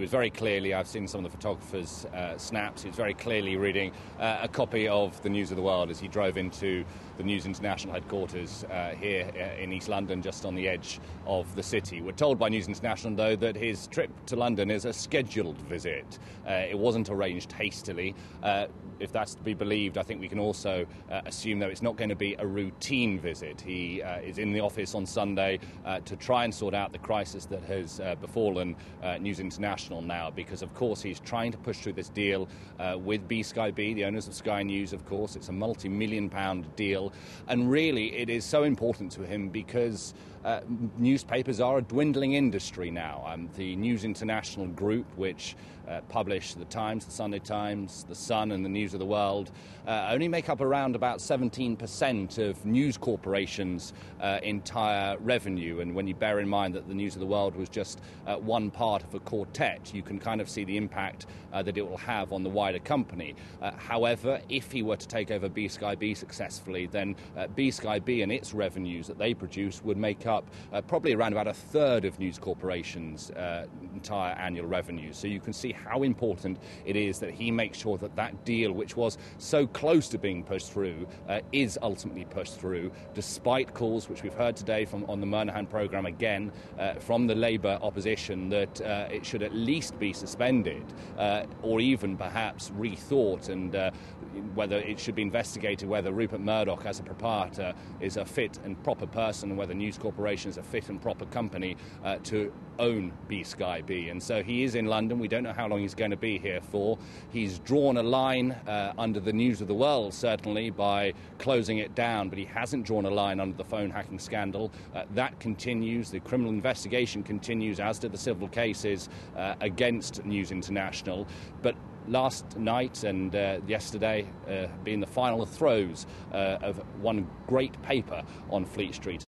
was very clearly, I've seen some of the photographers' snaps, he was very clearly reading a copy of the News of the World as he drove into the News International headquarters here in East London, just on the edge of the city. We're told by News International, though, that his trip to London is a scheduled visit. It wasn't arranged hastily. If that's to be believed, I think we can also assume, though, it's not going to be a routine visit. He is in the office on Sunday to try and sort out the crisis that has befallen News International now, because, of course, he's trying to push through this deal with BSkyB, the owners of Sky News, of course. It's a multi-million-pound deal, and really it is so important to him because newspapers are a dwindling industry now. The News International group, which publish the Times, the Sunday Times, the Sun and the News of the World, only make up around about 17% of News Corporation's entire revenue. And when you bear in mind that the News of the World was just one part of a quartet, you can kind of see the impact that it will have on the wider company. However, if he were to take over BSkyB successfully, then BSkyB and its revenues that they produce would make up probably around about a third of News Corporation's entire annual revenue. So you can see how important it is that he makes sure that that deal, which was so close to being pushed through, is ultimately pushed through, despite calls, which we've heard today on the Moynihan programme again, from the Labour opposition, that it should at least be suspended or even perhaps rethought, and whether it should be investigated whether Rupert Murdoch as a proprietor is a fit and proper person, and whether News Corporation is a fit and proper company to own BSkyB. And so he is in London. We don't know how long he's going to be here for. He's drawn a line under the News of the World, certainly, by closing it down, but he hasn't drawn a line under the phone hacking scandal. That continues. The criminal investigation continues, as do the civil cases against News International. But last night and yesterday being the final throes of one great paper on Fleet Street.